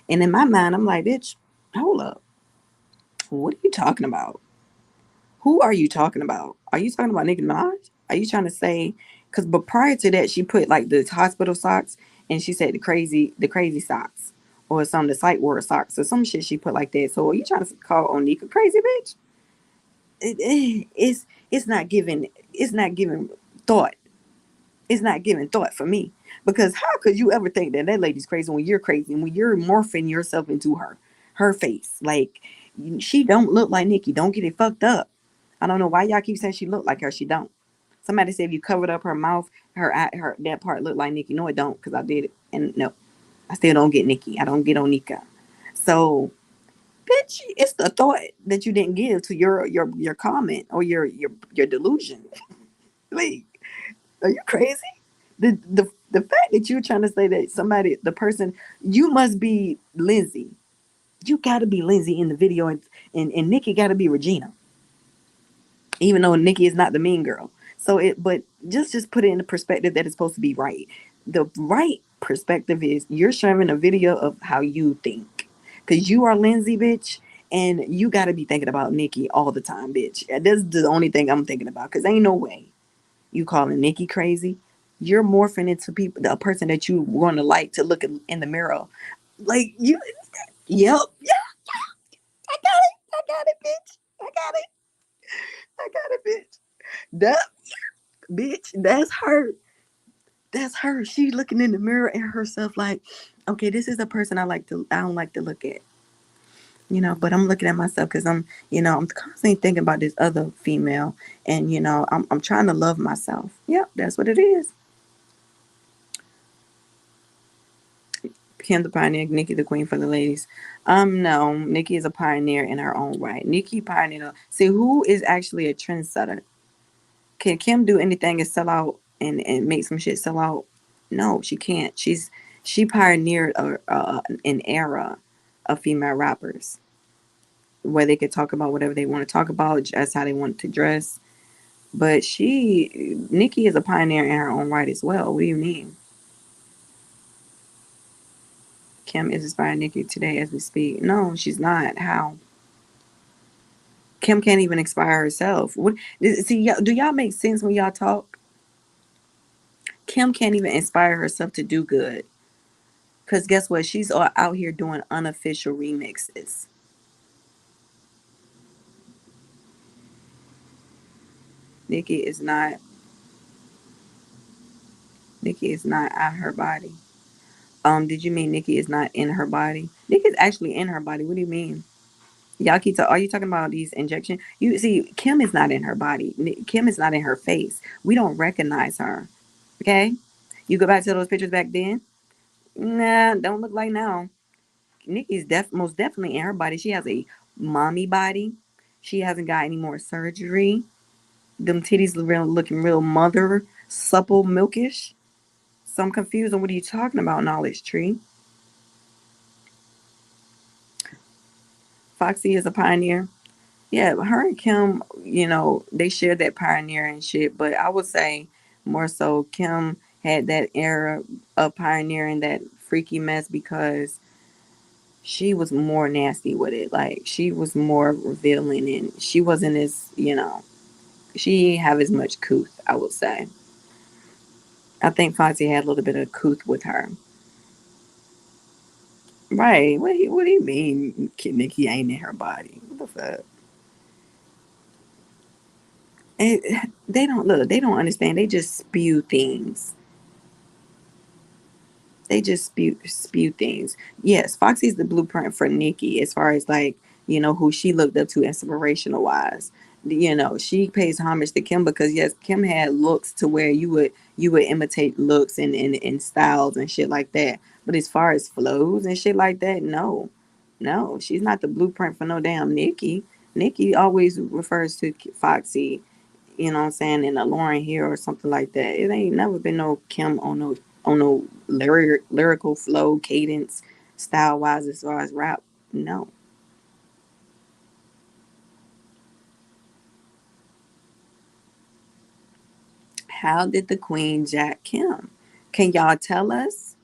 And in my mind, I'm like, bitch, hold up, what are you talking about? Who are you talking about? Are you talking about Nicki Minaj? Are you trying to say? Because but prior to that, she put like the hospital socks, and she said the crazy socks, or some the sight word socks, or some shit she put like that. So are you trying to call Onika crazy bitch? It's not giving. It's not giving thought. It's not giving thought for me, because how could you ever think that that lady's crazy when you're crazy and when you're morphing yourself into her face? Like, she don't look like Nicki. Don't get it fucked up. I don't know why y'all keep saying she looked like her. She don't. Somebody said if you covered up her mouth, her that part looked like Nicki. No, it don't, because I did it, and no, I still don't get Nicki. I don't get Onika. So, bitch, it's the thought that you didn't give to your comment or your delusion. Like, are you crazy? The fact that you're trying to say that somebody, the person, you must be Lindsay. You got to be Lindsay in the video, and Nicki got to be Regina, even though Nicki is not the mean girl. So but just put it in the perspective that it's supposed to be right. The right perspective is you're sharing a video of how you think, because you are Lindsay, bitch, and you got to be thinking about Nicki all the time, bitch. That's the only thing I'm thinking about, because ain't no way you calling Nicki crazy. You're morphing into people, a person that you want to like to look in the mirror, like you. Yep, yeah, I got it, I got it, bitch, I got it, I got it, bitch. That bitch, that's her. That's her. She looking in the mirror at herself like, okay, this is a person I don't like to look at. But I'm looking at myself because I'm constantly thinking about this other female, and I'm trying to love myself. Yep, that's what it is. Kim the pioneer, Nicki the queen for the ladies. No, Nicki is a pioneer in her own right. Nicki pioneer. See, who is actually a trendsetter? Can Kim do anything and sell out and make some shit sell out? No, she can't. She pioneered an era of female rappers where they could talk about whatever they want to talk about, just how they want to dress. But Nicki is a pioneer in her own right as well. What do you mean? Kim is inspiring Nicki today as we speak. No, she's not. How? Kim can't even inspire herself. What? See, do y'all make sense when y'all talk? Kim can't even inspire herself to do good. Cause guess what? She's all out here doing unofficial remixes. Nicki is not. Nicki is not out her body. Did you mean Nicki is not in her body? Nicki is actually in her body. What do you mean? Y'all keep. Are you talking about these injections? You see, Kim is not in her body. Kim is not in her face. We don't recognize her. Okay. You go back to those pictures back then. Nah, don't look like now. Nicki's most definitely in her body. She has a mommy body. She hasn't got any more surgery. Them titties looking real mother, supple, milkish. So I'm confused on what are you talking about, Knowledge Tree. Foxy is a pioneer. Yeah, her and Kim, they share that pioneering shit, but I would say more so Kim had that era of pioneering that freaky mess because she was more nasty with it. Like she was more revealing and she wasn't as, she didn't have as much couth, I would say. I think Foxy had a little bit of couth with her. Right. What do you mean Nikki ain't in her body? What the fuck? They don't look, they don't understand. They just spew things. They just spew things. Yes, Foxy's the blueprint for Nikki as far as like, who she looked up to inspirational wise. She pays homage to Kim because yes, Kim had looks to where you would imitate looks and styles and shit like that. But as far as flows and shit like that, no. No, she's not the blueprint for no damn Nicki. Nicki always refers to Foxy, you know what I'm saying, in a Lauren Hill or something like that. It ain't never been no Kim on no lyrical flow, cadence, style wise as far as rap. No. How did the Queen jack Kim? Can y'all tell us?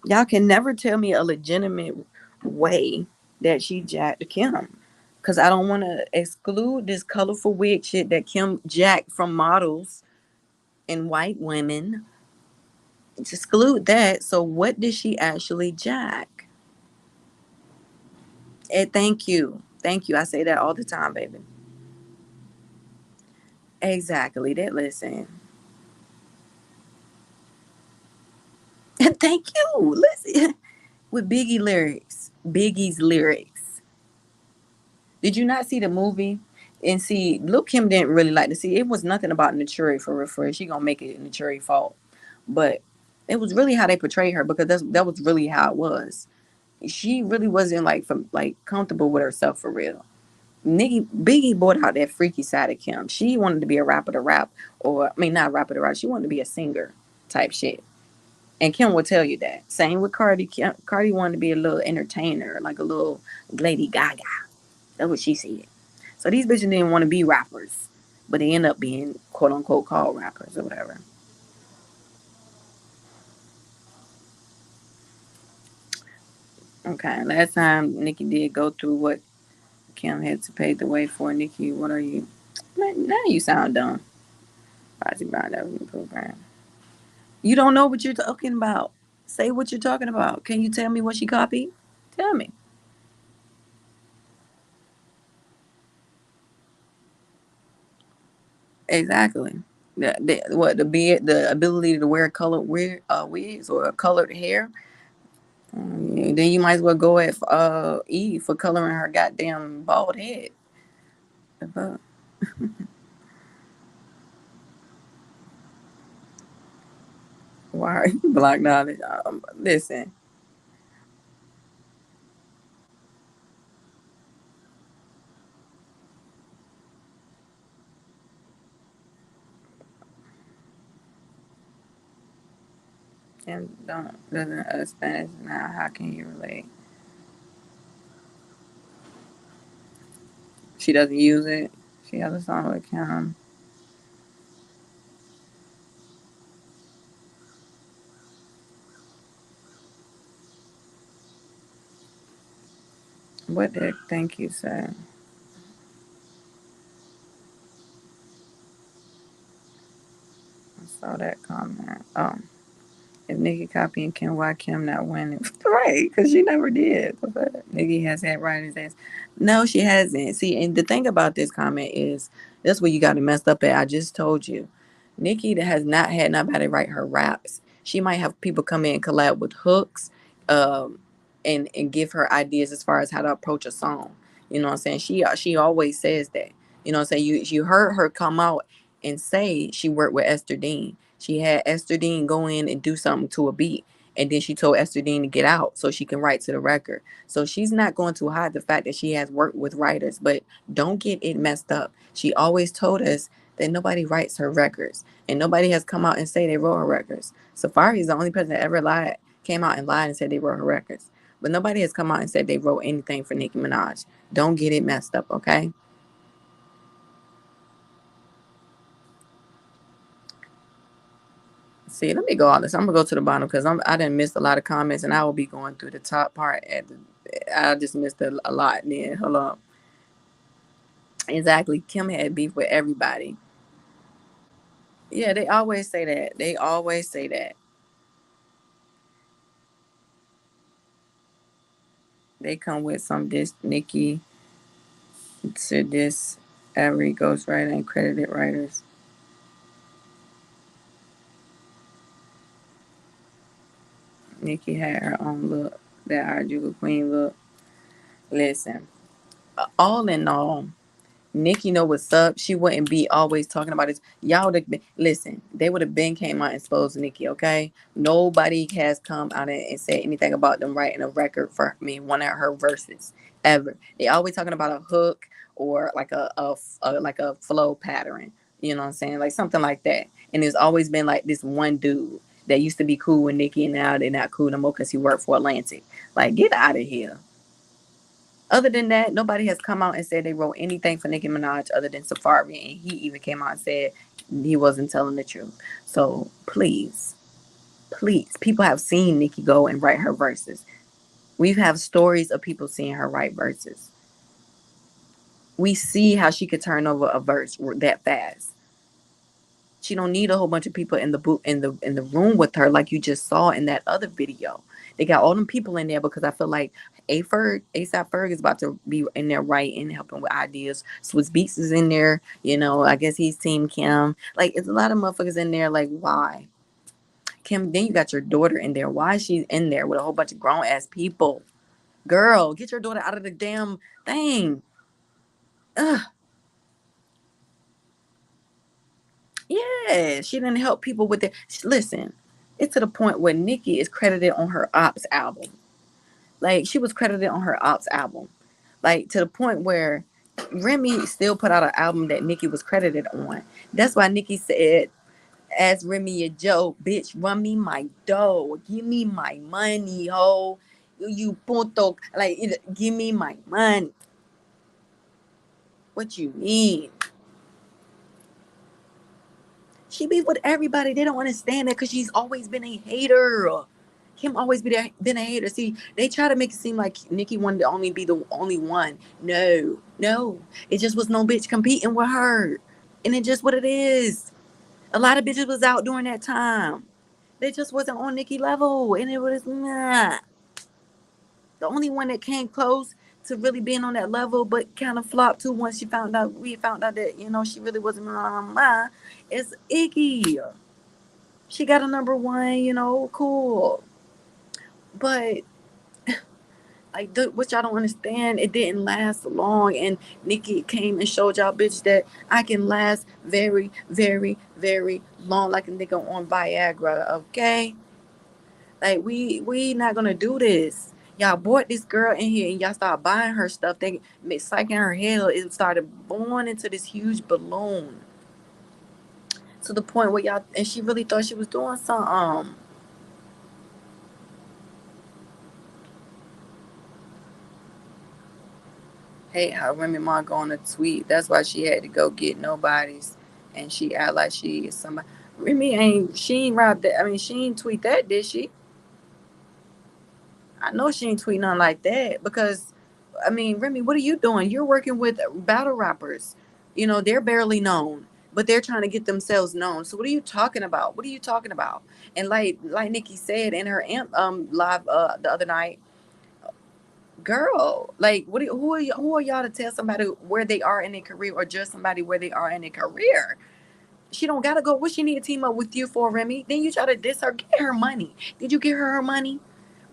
Y'all can never tell me a legitimate way that she jacked Kim. Cause I don't want to exclude this colorful wig shit that Kim jacked from models and white women. Exclude that. So what did she actually jack? And thank you. Thank you. I say that all the time, baby. Exactly. That listen. And thank you. Listen. With Biggie lyrics. Biggie's lyrics. Did you not see the movie? And see, Lil Kim didn't really like to see. It was nothing about Naturi for real. She gonna make it Naturi fault. But it was really how they portrayed her because that was really how it was. She really wasn't like comfortable with herself for real. Nicki Biggie brought out that freaky side of Kim. She wanted to be a rapper to rap, or I mean not rapper to rap. She wanted to be a singer type shit. And Kim will tell you that. Same with Cardi. Cardi wanted to be a little entertainer, like a little Lady Gaga. That's what she said. So these bitches didn't want to be rappers, but they end up being quote unquote called rappers or whatever. Okay, last time Nicki did go through what Kim had to pave the way for. Nicki, what are you? Now you sound dumb. About that program. You don't know what you're talking about. Say what you're talking about. Can you tell me what she copied? Tell me. Exactly. The ability to wear colored wigs or colored hair. Yeah, then you might as well go at Eve for coloring her goddamn bald head. The fuck? Why are you blocked out? Listen, Kim don't doesn't understand now. How can you relate? She doesn't use it. She has a song with Kim. What did thank you say? I saw that comment. Oh. If Nicki copying Kim, why Kim not winning? Right, because she never did. Nicki has had right in his ass. No, she hasn't. See, and the thing about this comment is that's where you got it messed up at. I just told you. Nicki that has not had nobody write her raps. She might have people come in and collab with hooks, um, and give her ideas as far as how to approach a song. You know what I'm saying? She always says that. You know what I'm saying? You heard her come out and say she worked with Esther Dean. She had Esther Dean go in and do something to a beat. And then she told Esther Dean to get out so she can write to the record. So she's not going to hide the fact that she has worked with writers, but don't get it messed up. She always told us that nobody writes her records. And nobody has come out and say they wrote her records. Safari is the only person that ever came out and lied and said they wrote her records. But nobody has come out and said they wrote anything for Nicki Minaj. Don't get it messed up, okay? See, let me go on this. I'm gonna go to the bottom because I didn't miss a lot of comments, and I will be going through the top part. I just missed a lot. Then hold on. Exactly, Kim had beef with everybody. Yeah, they always say that. They always say that. They come with some this Nicki to this every ghostwriter and credited writers. Nicki had her own look, that our Jugal Queen look. Listen, all in all, Nicki know what's up. She wouldn't be always talking about this. Y'all would have been, listen, they would have been came out and exposed Nicki, okay? Nobody has come out and said anything about them writing a record for me, one of her verses ever. They always talking about a hook or like like a flow pattern. You know what I'm saying? Like something like that. And there's always been like this one dude that used to be cool with Nicki and now they're not cool no more because he worked for Atlantic. Like, get out of here. Other than that, nobody has come out and said they wrote anything for Nicki Minaj other than Safari, and he even came out and said he wasn't telling the truth. So please, please, people have seen Nicki go and write her verses. We have stories of people seeing her write verses. We see how she could turn over a verse that fast. She don't need a whole bunch of people in the in the room with her like you just saw in that other video. They got all them people in there because I feel like ASAP Ferg is about to be in there writing, helping with ideas. Swiss Beats is in there, I guess he's Team Kim. Like it's a lot of motherfuckers in there. Like why? Kim, then you got your daughter in there. Why is she in there with a whole bunch of grown ass people? Girl, get your daughter out of the damn thing. Ugh. Yeah, she didn't help people with it. Listen, it's to the point where Nicki is credited on her Ops album. Like she was credited on her Ops album. Like to the point where Remy still put out an album that Nicki was credited on. That's why Nicki said, "Ask Remy a joke, bitch. Run me my dough. Give me my money, ho. You punto. Like, give me my money. What you mean?" She be with everybody. They don't understand that because she's always been a hater. Kim always been a hater. See, they try to make it seem like Nicki wanted to only be the only one. No, no. It just was no bitch competing with her. And it just what it is. A lot of bitches was out during that time. They just wasn't on Nicki level. And it was nah. The only one that came close to really being on that level, but kind of flopped too once we found out that, she really wasn't is Iggy. She got a number one, cool. But like what y'all don't understand, it didn't last long. And Nicki came and showed y'all bitch that I can last very, very, very long like a nigga on Viagra, okay? Like we not gonna do this. Y'all brought this girl in here and y'all start buying her stuff. They psyching her head. It started born into this huge balloon to the point where y'all and she really thought she was doing something. Hey, how Remy Ma going to tweet. That's why she had to go get nobody's, and she act like she is somebody. Remy ain't. She ain't robbed that. I mean, she ain't tweet that, did she? I know she ain't tweet nothing like that because, I mean, Remy, what are you doing? You're working with battle rappers. They're barely known, but they're trying to get themselves known. So what are you talking about? What are you talking about? And like Nicki said in her live the other night, girl, like who are y'all to tell somebody where they are in their career or judge somebody where they are in their career? She don't gotta go. What she need to team up with you for, Remy? Then you try to diss her. Get her money. Did you get her money?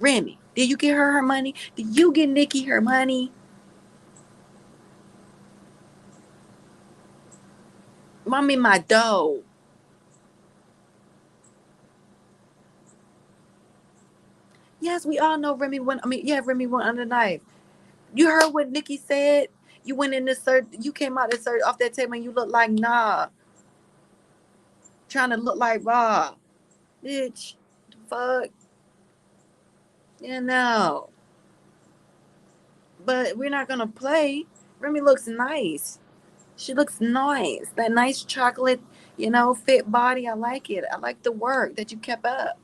Remy, did you get her money? Did you get Nicki her money? Mommy, my dough. Yes, we all know Remy went. I mean, yeah, Remy went under the knife. You heard what Nicki said. You went in the search. You came out and search off that table and you look like nah, trying to look like raw, bitch. Fuck, no. But we're not gonna play. Remy looks nice. She looks nice. That nice chocolate, fit body. I like it. I like the work that you kept up.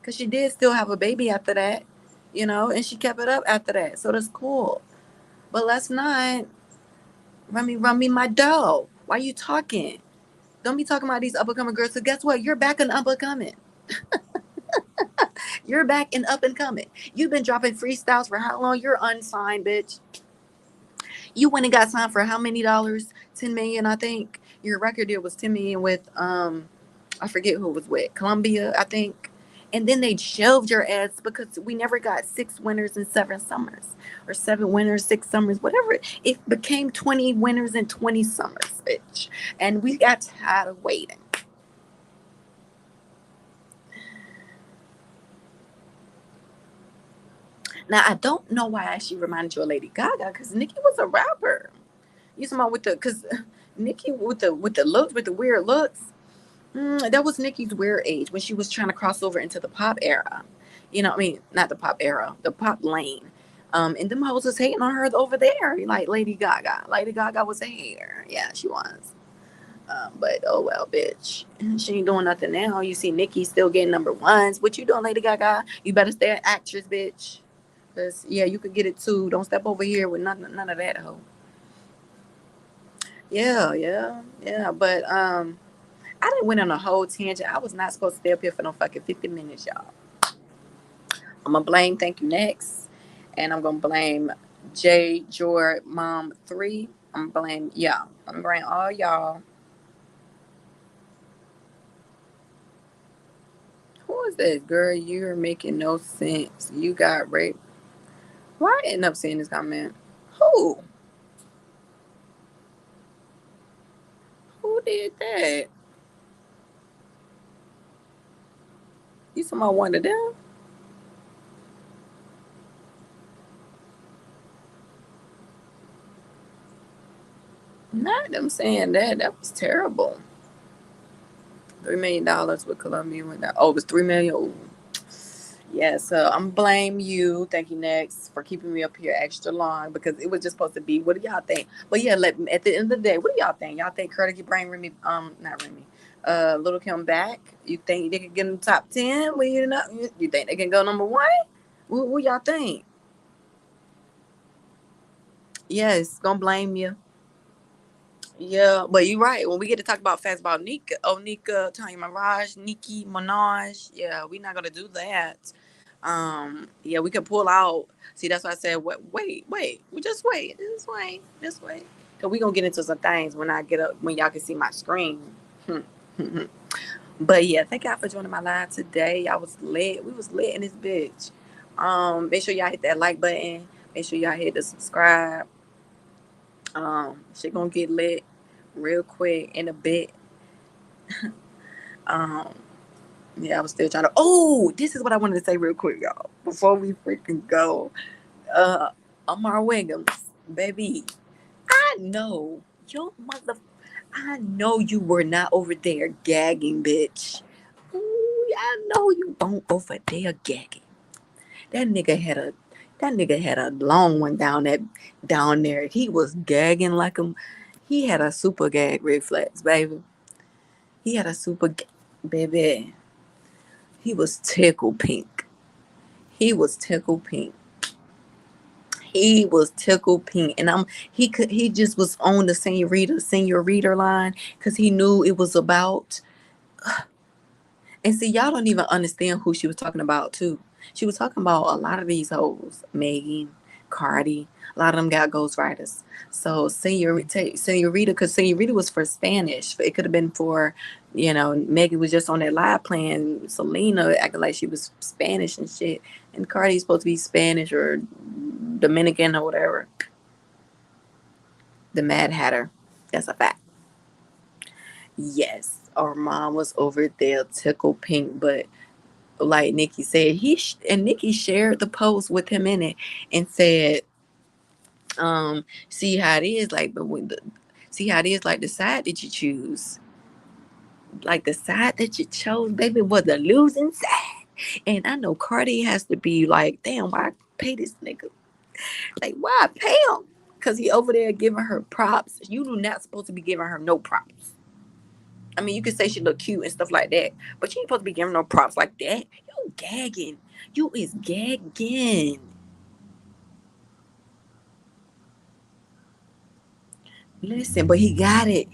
Because she did still have a baby after that, and she kept it up after that. So that's cool. But let's not run me my dough. Why you talking? Don't be talking about these up and coming girls. So guess what? You're back and up and coming. You're back and up and coming. You've been dropping freestyles for how long? You're unsigned, bitch. You went and got signed for how many dollars? 10 million, I think. Your record deal was 10 million with I forget who it was with. Columbia, I think. And then they shelved your ass because we never got 6 winners in 7 summers, or 7 winners, 6 summers, whatever. It became 20 winners in 20 summers, bitch. And we got tired of waiting. Now I don't know why she reminded you of Lady Gaga, because Nicki was a rapper. You talking about with the, because Nicki with the looks, with the weird looks. That was Nicki's weird age when she was trying to cross over into the pop era. I mean, not the pop era, the pop lane. And them hoes was hating on her over there, like Lady Gaga. Lady Gaga was a hater. Yeah, she was. But oh well, bitch. She ain't doing nothing now. You see Nicki still getting number ones. What you doing, Lady Gaga? You better stay an actress, bitch. Cause yeah, you could get it too. Don't step over here with none of that hoe. Yeah, yeah, yeah. But I didn't went on a whole tangent. I was not supposed to stay up here for no fucking 50 minutes, y'all. I'm gonna blame Thank You Next, and I'm gonna blame J Jord Mom 3. I'm gonna blame y'all. I'm gonna blame all y'all. Who is this girl? You're making no sense. You got raped. Why I end up seeing this comment? Who? Who did that? You talking about one of them? Not them saying that. That was terrible. $3 million with Columbia went down. Oh, it was 3 million. Ooh. Yeah, so I'm blame you. Thank you next for keeping me up here extra long, because it was just supposed to be. What do y'all think? But yeah, at the end of the day, what do y'all think? Y'all think Cardi can bring Remy? Not Remy. Little Kim back? You think they could get in the top 10? Well, you think they can go number one? What y'all think? Yes, gonna blame you. Yeah, but you're right. When we get to talk about facts about Nika, Tanya Mirage, Nicki Minaj, yeah, we're not gonna do that. Yeah, we could pull out. See, that's why I said, wait, we just wait. Cause we gonna get into some things when I get up, when y'all can see my screen. But yeah, thank y'all for joining my live today. I was lit. We was lit in this bitch. Make sure y'all hit that like button. Make sure y'all hit the subscribe. She gonna get lit real quick in a bit. Um, yeah, I was still trying to. Oh, this is what I wanted to say real quick, y'all. Before we freaking go, uh, Amar Wiggums, baby, I know your mother. I know you were not over there gagging, bitch. Ooh, I know you weren't over there gagging. That nigga had a. That nigga had a long one down there. He was gagging like a. He had a super gag reflex, baby. He had a baby. He was tickle pink. He was tickle pink. He was tickle pink, and he just was on the senior reader line, because he knew it was about. And see, y'all don't even understand who she was talking about too. She was talking about a lot of these hoes, Megan, Cardi. A lot of them got ghostwriters. So senorita, because senorita was for Spanish. It could have been for, Megan was just on that live playing Selena, acting like she was Spanish and shit. And Cardi's supposed to be Spanish or Dominican or whatever. The Mad Hatter. That's a fact. Yes, our mom was over there tickle pink, but like Nicki said, and Nicki shared the post with him in it and said, see how it is, like, see how it is, like the side that you choose, like the side that you chose, baby, was the losing side. And I know Cardi has to be like, damn, why I pay this nigga? Like, why I pay him? Because he over there giving her props. You do not supposed to be giving her no props. I mean, you could say she look cute and stuff like that, but you ain't supposed to be giving no props like that. You gagging. You is gagging. Listen, but he got it.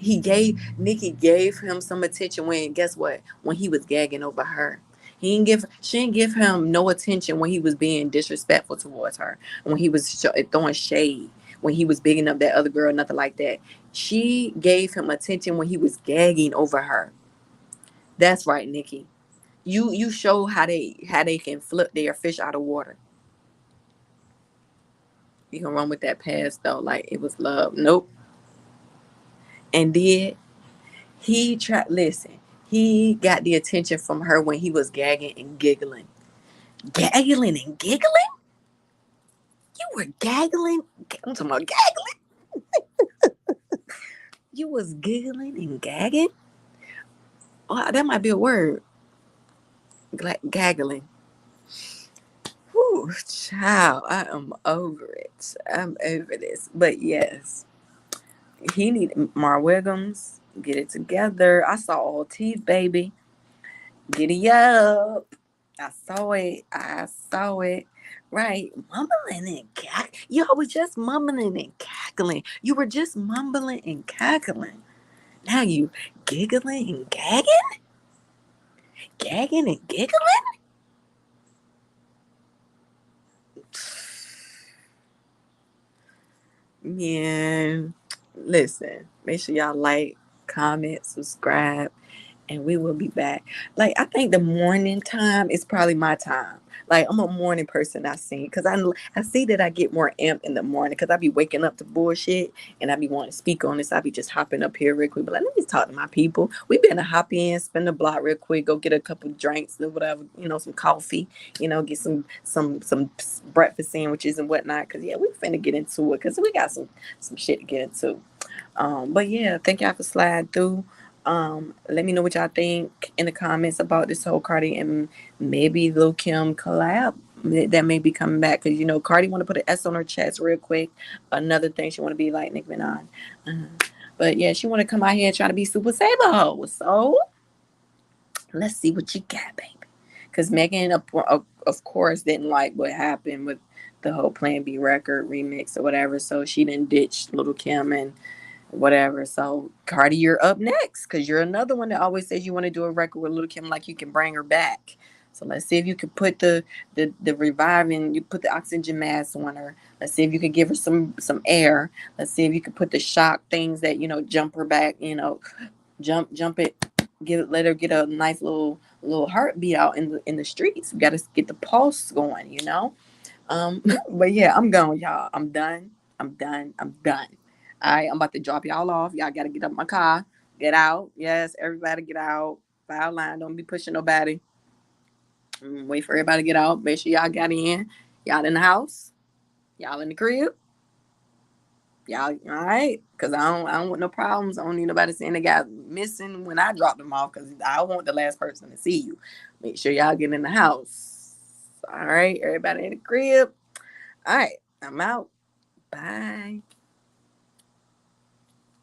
Nikki gave him some attention when, guess what? When he was gagging over her. She didn't give him no attention when he was being disrespectful towards her. When he was throwing shade. When he was bigging up that other girl, nothing like that. She gave him attention when he was gagging over her. That's right, Nikki. You show how they can flip their fish out of water. You can run with that past though, like it was love. Nope. And did he try? Listen, he got the attention from her when he was gagging and giggling, gaggling and giggling. You were gaggling. I'm talking about gaggling. You was giggling and gagging. Oh, that might be a word. Gaggling. Whew, child, I am over it. I'm over this. But yes, he needed Mar Wiggums. Get it together. I saw all teeth, baby. Giddy up. I saw it. I saw it. Right. Mumbling and cackling. Y'all was just mumbling and cackling. You were just mumbling and cackling. Now you giggling and gagging? Gagging and giggling? Man, listen. Make sure y'all like, comment, subscribe, and we will be back. Like I think the morning time is probably my time. Like I'm a morning person. I see because I see that I get more amped in the morning because I be waking up to bullshit and I be wanting to speak on this. I be just hopping up here real quick, but like let me talk to my people. We been to hop in, spin the block real quick, go get a couple drinks or whatever, some coffee, get some breakfast sandwiches and whatnot. Cause yeah, we finna get into it because we got some shit to get into. But yeah, thank y'all for sliding through. Let me know what y'all think in the comments about this whole Cardi and maybe Lil Kim collab that may be coming back because Cardi want to put an S on her chest real quick. Another thing she want to be like Nicki Minaj. Uh, but yeah, she want to come out here and try to be Super Saber Ho. So let's see what you got, baby. Because Megan, of course, didn't like what happened with the whole Plan B record remix or whatever. So she didn't ditch Little Kim and whatever. So Cardi, you're up next because you're another one that always says you want to do a record with Little Kim like you can bring her back. So let's see if you could put the reviving, you put the oxygen mask on her. Let's see if you could give her some air. Let's see if you could put the shock things that jump her back. Jump it, let her get a nice little heartbeat out in the streets. We got to get the pulse going. But yeah, I'm going, y'all. I'm done. I'm done. I'm done. All right, I'm about to drop y'all off. Y'all got to get up my car. Get out. Yes, everybody get out. File line. Don't be pushing nobody. Wait for everybody to get out. Make sure y'all got in. Y'all in the house. Y'all in the crib. Y'all all right? Cause I don't want no problems. I don't need nobody saying they got missing when I drop them off. Cause I want the last person to see you. Make sure y'all get in the house. All right, everybody in the crib. All right, I'm out. Bye.